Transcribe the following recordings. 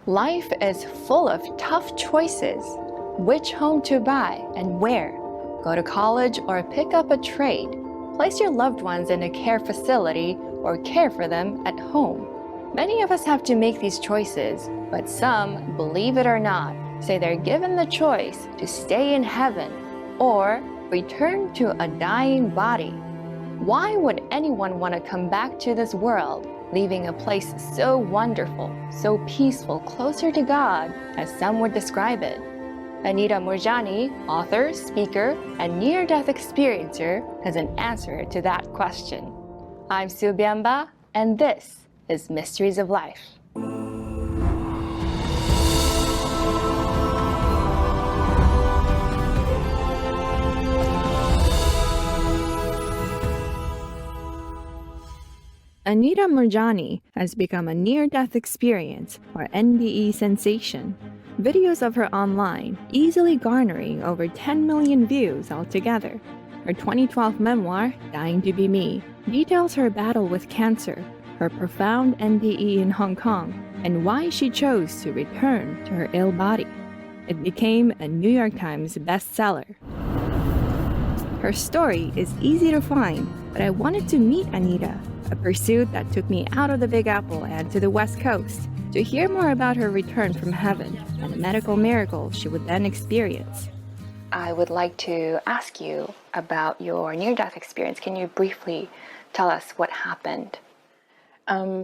Life is full of tough choices. Which home to buy and where? Go to college or pick up a trade? Place your loved ones in a care facility or care for them at home? Many of us have to make these choices, but some, believe it or not, say they're given the choice to stay in heaven or return to a dying body. Why would anyone want to come back to this world, leaving a place so wonderful, so peaceful, closer to God, as some would describe it? Anita Moorjani, author, speaker, and near-death experiencer, has an answer to that question. I'm Sue Biamba, and this is Mysteries of Life. Anita Moorjani has become a near-death experience, or NDE sensation. Videos of her online, easily garnering over 10 million views altogether. Her 2012 memoir, Dying to Be Me, details her battle with cancer, her profound NDE in Hong Kong, and why she chose to return to her ill body. It became a New York Times bestseller. Her story is easy to find, but I wanted to meet Anita, a pursuit that took me out of the Big Apple and to the West Coast, to hear more about her return from heaven and the medical miracle she would then experience. I would like to ask you about your near-death experience. Can you briefly tell us what happened?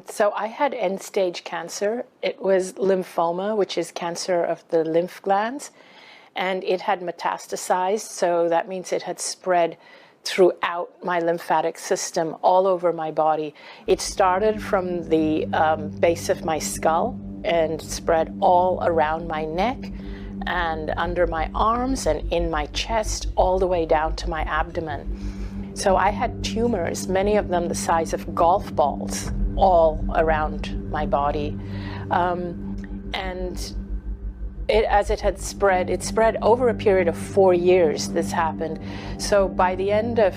So I had end-stage cancer. It was lymphoma, which is cancer of the lymph glands, and it had metastasized, so that means it had spread throughout my lymphatic system, all over my body. It started from the base of my skull and spread all around my neck and under my arms and in my chest, all the way down to my abdomen. So I had tumors, many of them the size of golf balls, all around my body. As it had spread, it spread over a period of 4 years, this happened. So by the end of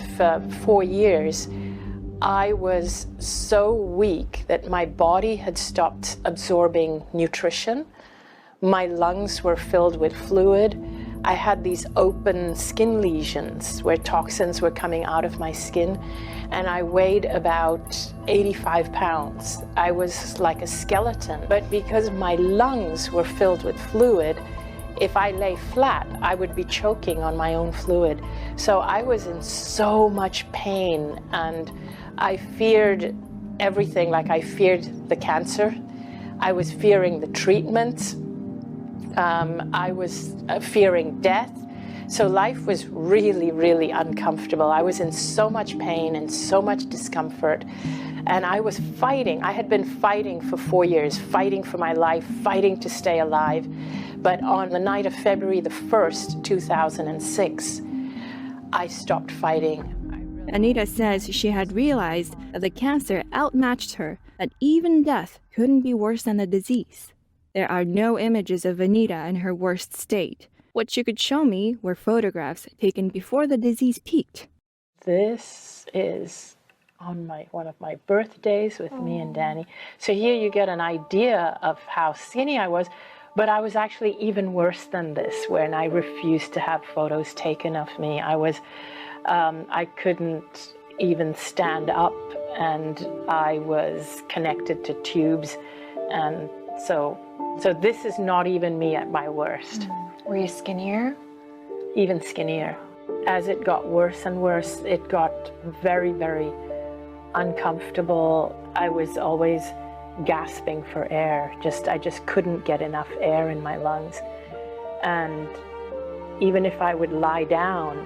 4 years, I was so weak that my body had stopped absorbing nutrition. My lungs were filled with fluid. I had these open skin lesions where toxins were coming out of my skin, and I weighed about 85 pounds. I was like a skeleton, but because my lungs were filled with fluid, if I lay flat, I would be choking on my own fluid. So I was in so much pain, and I feared everything. Like, I feared the cancer. I was fearing the treatment. I was fearing death. So life was really, really uncomfortable. I was in so much pain and so much discomfort. And I was fighting. I had been fighting for 4 years, fighting for my life, fighting to stay alive. But on the night of February the 1st, 2006, I stopped fighting. Anita says she had realized that the cancer outmatched her, that even death couldn't be worse than the disease. There are no images of Anita in her worst state. What she could show me were photographs taken before the disease peaked. This is on one of my birthdays with me and Danny. So here you get an idea of how skinny I was, but I was actually even worse than this when I refused to have photos taken of me. I couldn't even stand up, and I was connected to tubes, and so this is not even me at my worst. Were you skinnier? Even skinnier. As it got worse and worse, it got very, very uncomfortable. I was always gasping for air. I just couldn't get enough air in my lungs. And even if I would lie down,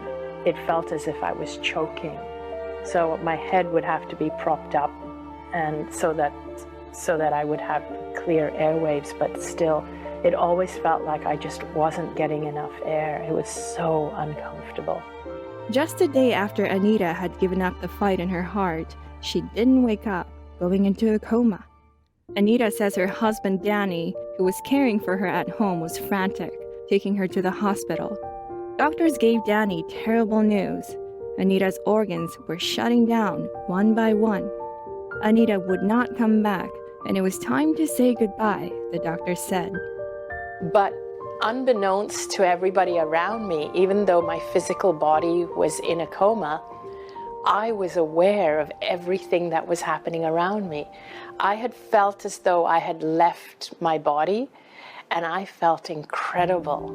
it felt as if I was choking. So my head would have to be propped up, and so that I would have clear airwaves, but still, it always felt like I just wasn't getting enough air. It was so uncomfortable. Just a day after Anita had given up the fight in her heart, she didn't wake up, going into a coma. Anita says her husband Danny, who was caring for her at home, was frantic, taking her to the hospital. Doctors gave Danny terrible news. Anita's organs were shutting down one by one. Anita would not come back, and it was time to say goodbye, the doctor said. But unbeknownst to everybody around me, even though my physical body was in a coma, I was aware of everything that was happening around me. I had felt as though I had left my body, and I felt incredible.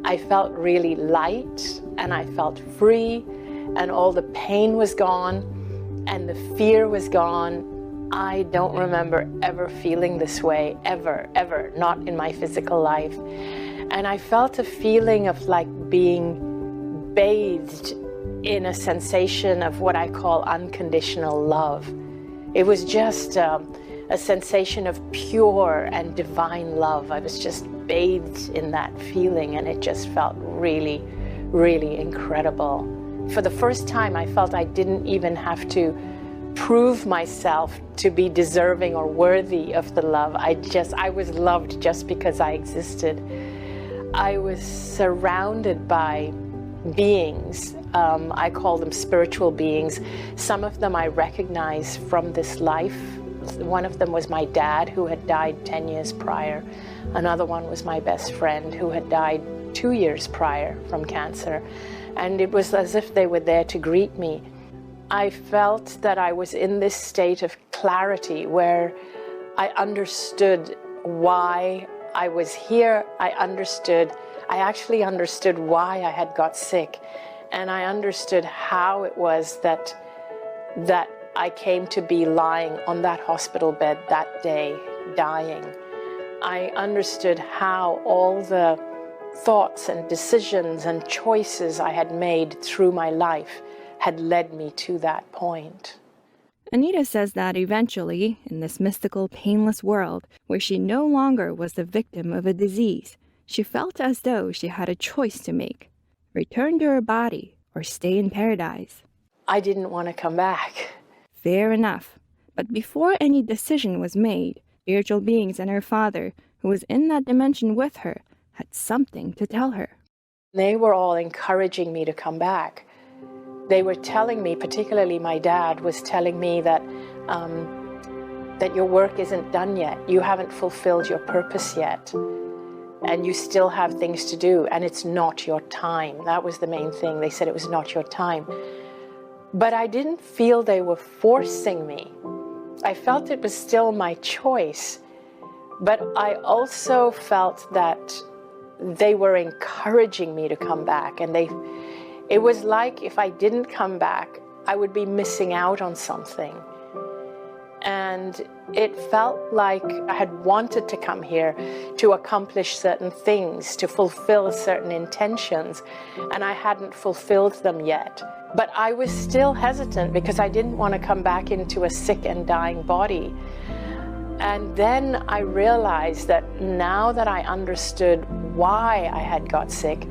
I felt really light, and I felt free, and all the pain was gone, and the fear was gone. I don't remember ever feeling this way, ever, not in my physical life. And I felt a feeling of like being bathed in a sensation of what I call unconditional love. It was just a sensation of pure and divine love. I was just bathed in that feeling, and it just felt really, really incredible. For the first time, I felt I didn't even have to prove myself to be deserving or worthy of the love. I was loved just because I existed. I was surrounded by beings. I call them spiritual beings. Some of them I recognize from this life. One of them was my dad, who had died 10 years prior. Another one was my best friend, who had died 2 years prior from cancer. And it was as if they were there to greet me. I felt that I was in this state of clarity where I understood why I was here. I actually understood why I had got sick, and I understood how it was that I came to be lying on that hospital bed that day, dying. I understood how all the thoughts and decisions and choices I had made through my life had led me to that point. Anita says that eventually, in this mystical, painless world where she no longer was the victim of a disease, she felt as though she had a choice to make: return to her body or stay in paradise. I didn't want to come back. Fair enough. But before any decision was made, spiritual beings and her father, who was in that dimension with her, had something to tell her. They were all encouraging me to come back. They were telling me, particularly my dad was telling me that your work isn't done yet. You haven't fulfilled your purpose yet. And you still have things to do, and it's not your time. That was the main thing. They said it was not your time. But I didn't feel they were forcing me. I felt it was still my choice. But I also felt that they were encouraging me to come back, and it was like if I didn't come back, I would be missing out on something. And it felt like I had wanted to come here to accomplish certain things, to fulfill certain intentions, and I hadn't fulfilled them yet. But I was still hesitant because I didn't want to come back into a sick and dying body. And then I realized that now that I understood why I had got sick,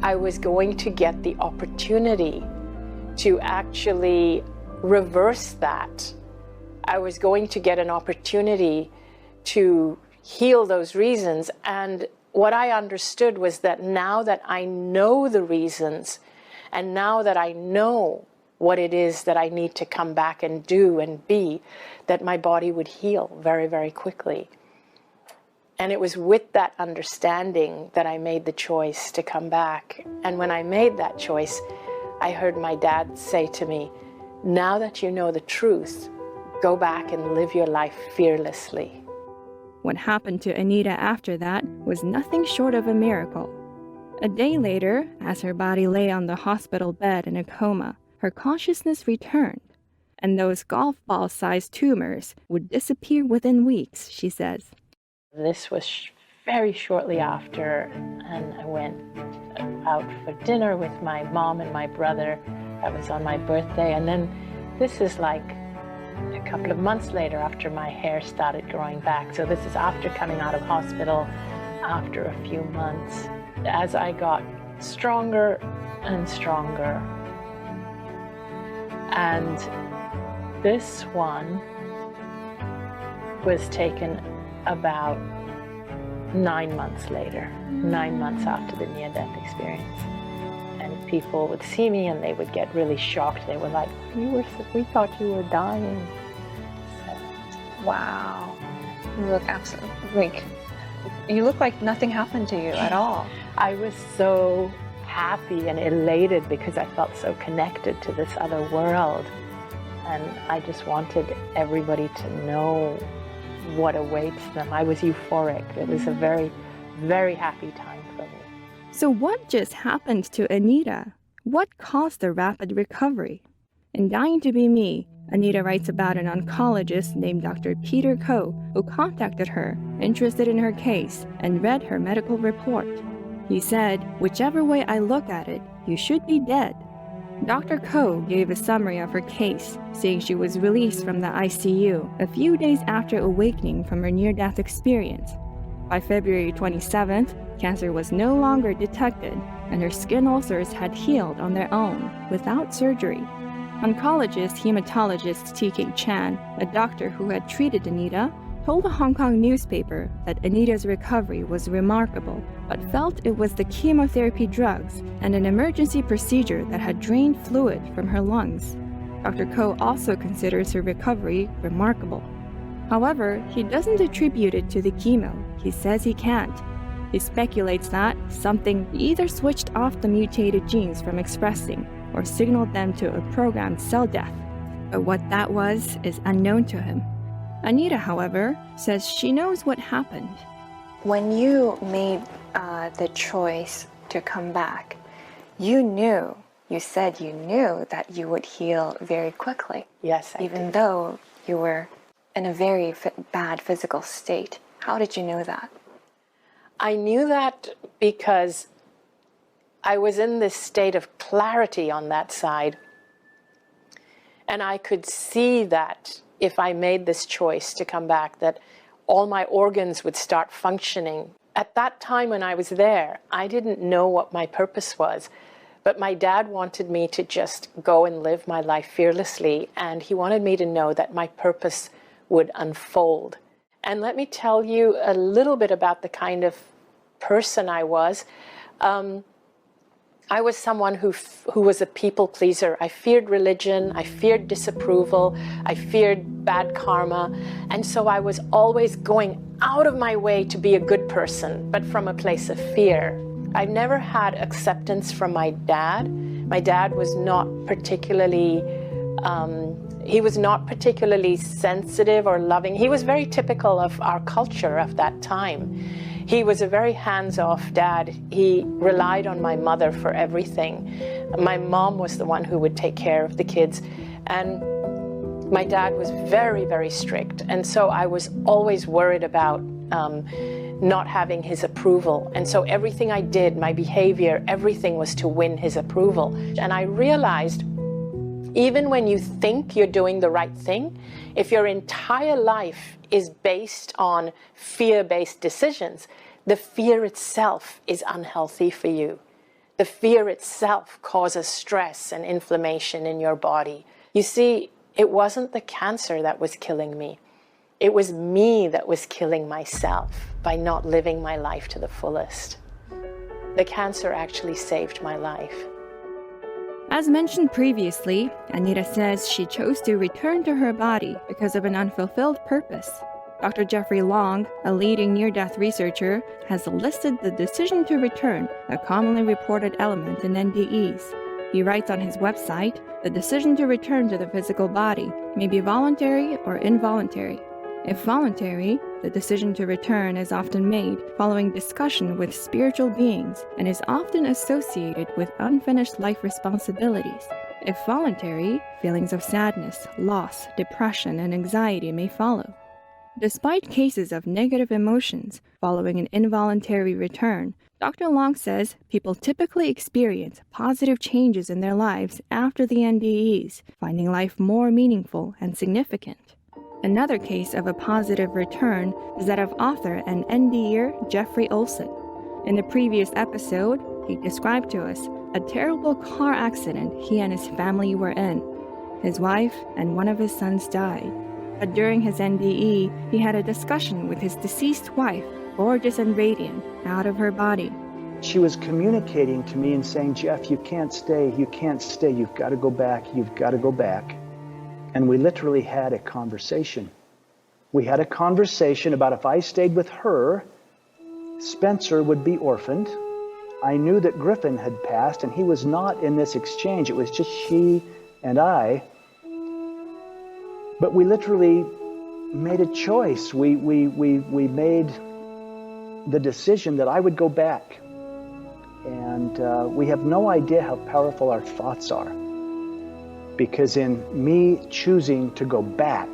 I was going to get the opportunity to actually reverse that. I was going to get an opportunity to heal those reasons. And what I understood was that now that I know the reasons, and now that I know what it is that I need to come back and do and be, that my body would heal very, very quickly. And it was with that understanding that I made the choice to come back. And when I made that choice, I heard my dad say to me, now that you know the truth, go back and live your life fearlessly. What happened to Anita after that was nothing short of a miracle. A day later, as her body lay on the hospital bed in a coma, her consciousness returned, and those golf ball-sized tumors would disappear within weeks, she says. This was very shortly after, and I went out for dinner with my mom and my brother. That was on my birthday, and then this is like a couple of months later after my hair started growing back. So this is after coming out of hospital, after a few months. As I got stronger and stronger. And this one was taken about 9 months later, 9 months after the near-death experience. And people would see me and they would get really shocked. They were like, we thought you were dying. So, wow. You look absolutely like you look like nothing happened to you at all. I was so happy and elated because I felt so connected to this other world. And I just wanted everybody to know what awaits them. I was euphoric. It was a very, very happy time for me. So what just happened to Anita? What caused the rapid recovery? In Dying to Be Me, Anita writes about an oncologist named Dr. Peter Koh who contacted her, interested in her case, and read her medical report. He said, "Whichever way I look at it, you should be dead." Dr. Koh gave a summary of her case, saying she was released from the ICU a few days after awakening from her near-death experience. By February 27th, cancer was no longer detected, and her skin ulcers had healed on their own, without surgery. Oncologist hematologist T.K. Chan, a doctor who had treated Anita, told a Hong Kong newspaper that Anita's recovery was remarkable, but felt it was the chemotherapy drugs and an emergency procedure that had drained fluid from her lungs. Dr. Koh also considers her recovery remarkable. However, he doesn't attribute it to the chemo. He says he can't. He speculates that something either switched off the mutated genes from expressing or signaled them to a programmed cell death. But what that was is unknown to him. Anita, however, says she knows what happened. When you made the choice to come back, you said you knew that you would heal very quickly. Yes, even though you were in a very bad physical state. How did you know that? I knew that because I was in this state of clarity on that side. And I could see that if I made this choice to come back, that all my organs would start functioning. At that time when I was there, I didn't know what my purpose was. But my dad wanted me to just go and live my life fearlessly. And he wanted me to know that my purpose would unfold. And let me tell you a little bit about the kind of person I was. I was someone who was a people pleaser. I feared religion, I feared disapproval, I feared bad karma. And so I was always going out of my way to be a good person, but from a place of fear. I never had acceptance from my dad. My dad was not particularly, he was not particularly sensitive or loving. He was very typical of our culture of that time. He was a very hands-off dad. He relied on my mother for everything. My mom was the one who would take care of the kids. And my dad was very, very strict. And so I was always worried about not having his approval. And so everything I did, my behavior, everything was to win his approval. And I realized, even when you think you're doing the right thing, if your entire life is based on fear-based decisions, the fear itself is unhealthy for you. The fear itself causes stress and inflammation in your body. You see, it wasn't the cancer that was killing me. It was me that was killing myself by not living my life to the fullest. The cancer actually saved my life. As mentioned previously, Anita says she chose to return to her body because of an unfulfilled purpose. Dr. Jeffrey Long, a leading near-death researcher, has listed the decision to return a commonly reported element in NDEs. He writes on his website, the decision to return to the physical body may be voluntary or involuntary. If voluntary, the decision to return is often made following discussion with spiritual beings and is often associated with unfinished life responsibilities. If voluntary, feelings of sadness, loss, depression, and anxiety may follow. Despite cases of negative emotions following an involuntary return, Dr. Long says people typically experience positive changes in their lives after the NDEs, finding life more meaningful and significant. Another case of a positive return is that of author and NDEer Jeffrey Olson. In the previous episode, he described to us a terrible car accident he and his family were in. His wife and one of his sons died. But during his NDE, he had a discussion with his deceased wife, gorgeous and radiant, out of her body. She was communicating to me and saying, Jeff, you can't stay, you've got to go back. And we literally had a conversation We had a conversation about if I stayed with her, Spencer would be orphaned. I knew that Griffin had passed, and he was not in this exchange. It was just she and I. But we literally made a choice. We made the decision that I would go back. And we have no idea how powerful our thoughts are. Because in me choosing to go back,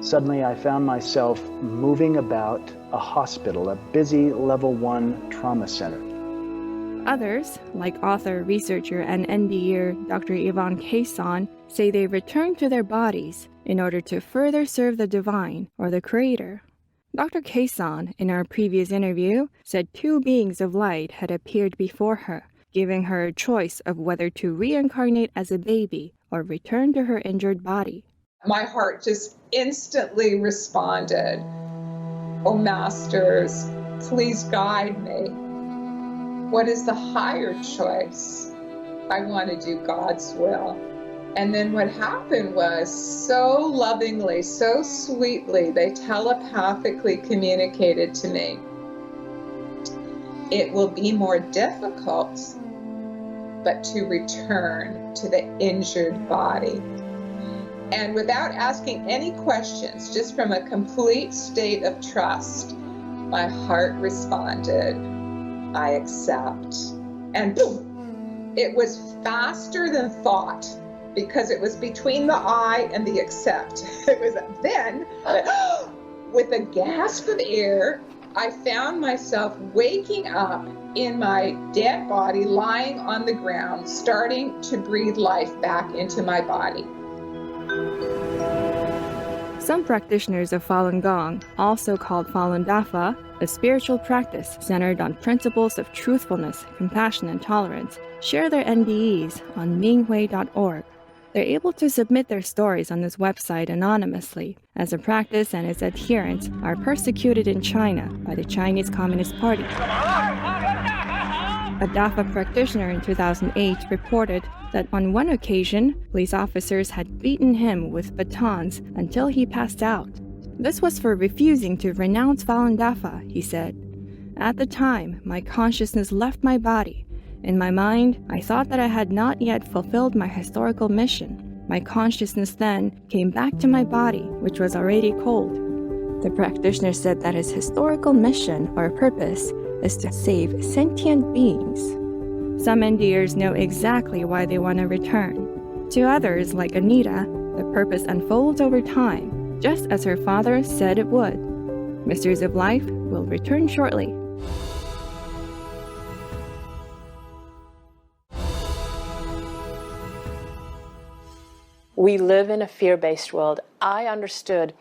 suddenly I found myself moving about a hospital, a busy level 1 trauma center. Others, like author, researcher, and NDEer Dr. Yvonne Cason, say they return to their bodies in order to further serve the divine or the creator. Dr. Cason, in our previous interview, said 2 beings of light had appeared before her, giving her a choice of whether to reincarnate as a baby or return to her injured body. My heart just instantly responded, "Oh, Masters, please guide me. What is the higher choice? I want to do God's will." And then what happened was, so lovingly, so sweetly, they telepathically communicated to me, "It will be more difficult, but to return to the injured body." And without asking any questions, just from a complete state of trust, my heart responded, "I accept." And boom, it was faster than thought, because it was between the I and the accept. It was then, with a gasp of air, I found myself waking up in my dead body, lying on the ground, starting to breathe life back into my body. Some practitioners of Falun Gong, also called Falun Dafa, a spiritual practice centered on principles of truthfulness, compassion, and tolerance, share their NDEs on Minghui.org. They're able to submit their stories on this website anonymously, as the practice and its adherents are persecuted in China by the Chinese Communist Party. A Dafa practitioner in 2008 reported that on one occasion, police officers had beaten him with batons until he passed out. This was for refusing to renounce Falun Dafa, he said. At the time, my consciousness left my body. In my mind, I thought that I had not yet fulfilled my historical mission. My consciousness then came back to my body, which was already cold. The practitioner said that his historical mission or purpose is to save sentient beings. Some NDErs know exactly why they want to return. To others, like Anita, the purpose unfolds over time, just as her father said it would. Mysteries of Life will return shortly. We live in a fear-based world. I understood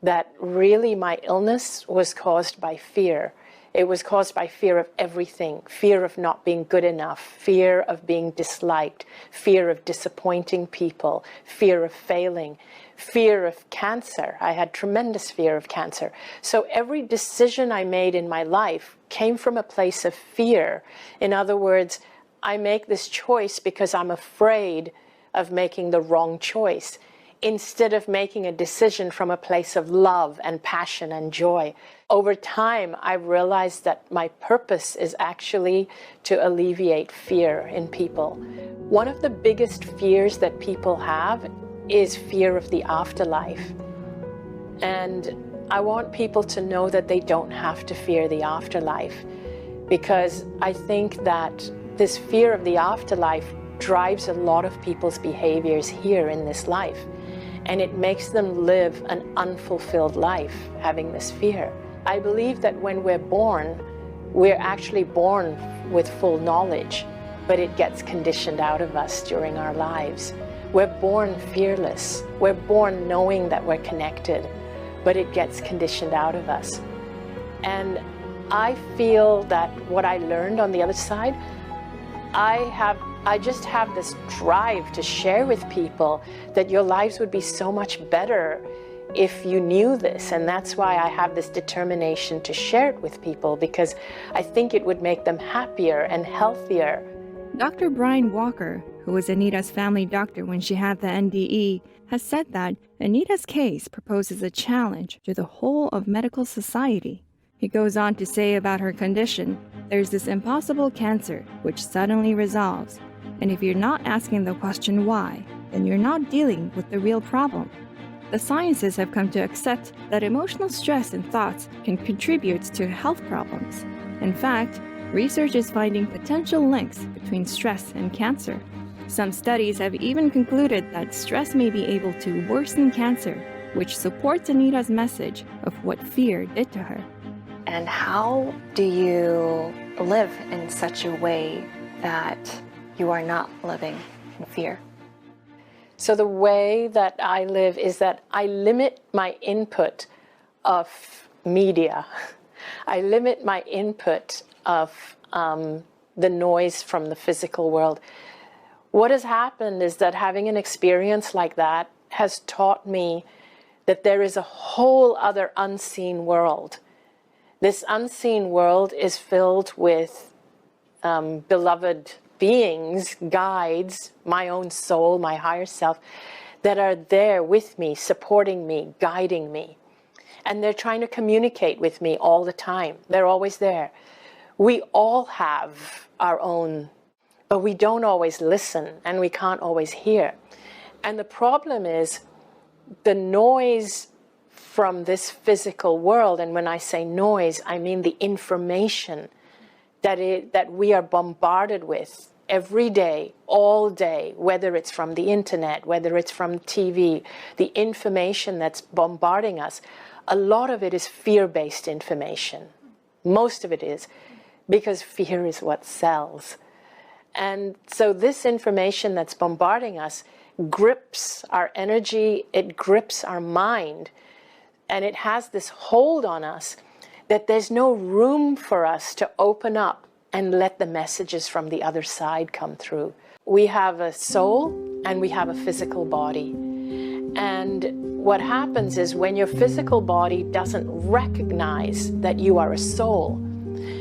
that really my illness was caused by fear. It was caused by fear of everything, fear of not being good enough, fear of being disliked, fear of disappointing people, fear of failing, fear of cancer. I had tremendous fear of cancer. So every decision I made in my life came from a place of fear. In other words, I make this choice because I'm afraid of making the wrong choice, instead of making a decision from a place of love and passion and joy. Over time, I realized that my purpose is actually to alleviate fear in people. One of the biggest fears that people have is fear of the afterlife. And I want people to know that they don't have to fear the afterlife, because I think that this fear of the afterlife drives a lot of people's behaviors here in this life. And it makes them live an unfulfilled life, having this fear. I believe that when we're born, we're actually born with full knowledge, but it gets conditioned out of us during our lives. We're born fearless. We're born knowing that we're connected, but it gets conditioned out of us. And I feel that what I learned on the other side, I just have this drive to share with people that your lives would be so much better if you knew this. And that's why I have this determination to share it with people, because I think it would make them happier and healthier. Dr. Brian Walker, who was Anita's family doctor when she had the NDE, has said that Anita's case proposes a challenge to the whole of medical society. He goes on to say about her condition, there's this impossible cancer which suddenly resolves, and if you're not asking the question why, then you're not dealing with the real problem. The sciences have come to accept that emotional stress and thoughts can contribute to health problems. In fact, research is finding potential links between stress and cancer. Some studies have even concluded that stress may be able to worsen cancer, which supports Anita's message of what fear did to her. And how do you live in such a way that you are not living in fear? So the way that I live is that I limit my input of media. I limit my input of the noise from the physical world. What has happened is that having an experience like that has taught me that there is a whole other unseen world. This unseen world is filled with beloved beings, guides, my own soul, my higher self, that are there with me, supporting me, guiding me. And they're trying to communicate with me all the time. They're always there. We all have our own, but we don't always listen and we can't always hear. And the problem is the noise from this physical world, and when I say noise, I mean the information that we are bombarded with every day, all day, whether it's from the internet, whether it's from TV, the information that's bombarding us, a lot of it is fear-based information. Most of it is, because fear is what sells. And so this information that's bombarding us grips our energy, it grips our mind, and it has this hold on us that there's no room for us to open up and let the messages from the other side come through. We have a soul and we have a physical body. And what happens is when your physical body doesn't recognize that you are a soul,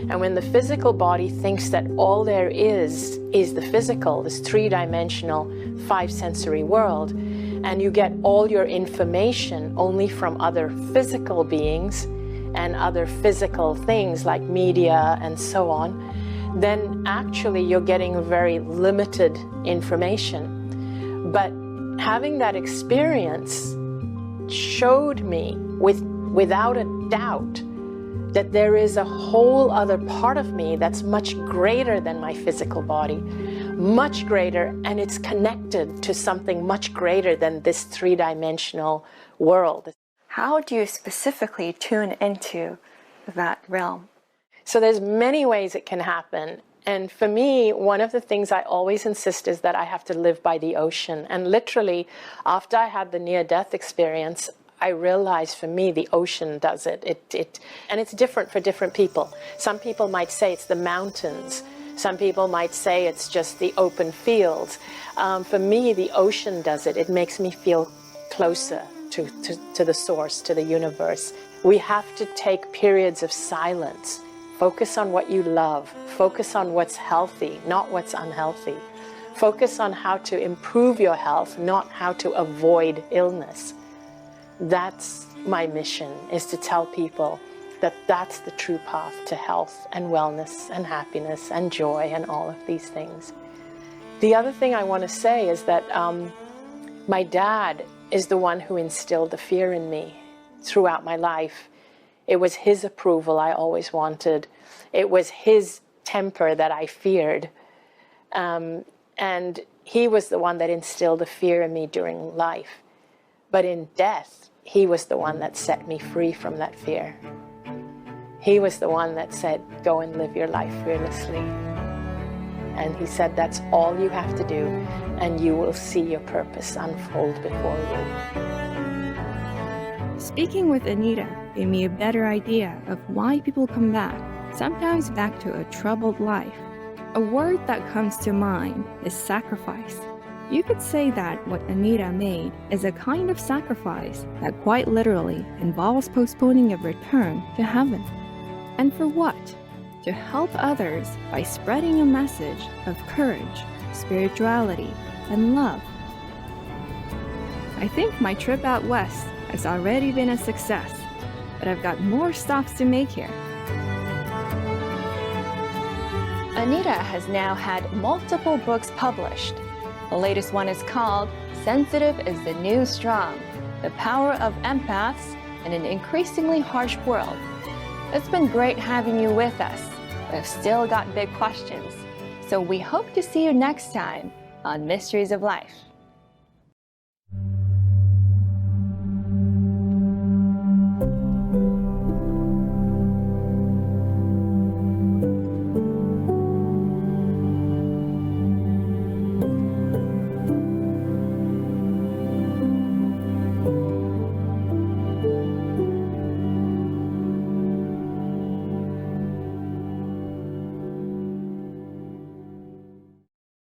and when the physical body thinks that all there is the physical, this three-dimensional, five-sensory world, and you get all your information only from other physical beings and other physical things like media and so on, then actually you're getting very limited information. But having that experience showed me without a doubt that there is a whole other part of me that's much greater than my physical body, much greater, and it's connected to something much greater than this three-dimensional world. How do you specifically tune into that realm? So there's many ways it can happen. And for me, one of the things I always insist is that I have to live by the ocean. And literally, after I had the near-death experience, I realized for me the ocean does it. And it's different for different people. Some people might say it's the mountains. Some people might say it's just the open fields. For me, the ocean does it. It makes me feel closer to the source, to the universe. We have to take periods of silence. Focus on what you love. Focus on what's healthy, not what's unhealthy. Focus on how to improve your health, not how to avoid illness. That's my mission, is to tell people that that's the true path to health and wellness and happiness and joy and all of these things. The other thing I want to say is that my dad is the one who instilled the fear in me throughout my life. It was his approval I always wanted. It was his temper that I feared. And he was the one that instilled the fear in me during life. But in death, he was the one that set me free from that fear. He was the one that said, go and live your life fearlessly. And he said, that's all you have to do, and you will see your purpose unfold before you. Speaking with Anita gave me a better idea of why people come back, sometimes back to a troubled life. A word that comes to mind is sacrifice. You could say that what Anita made is a kind of sacrifice that quite literally involves postponing a return to heaven. And for what? To help others by spreading a message of courage, spirituality, and love. I think my trip out west has already been a success, but I've got more stops to make here. Anita has now had multiple books published. The latest one is called Sensitive is the New Strong: The Power of Empaths in an Increasingly Harsh World. It's been great having you with us. We've still got big questions, so we hope to see you next time on Mysteries of Life.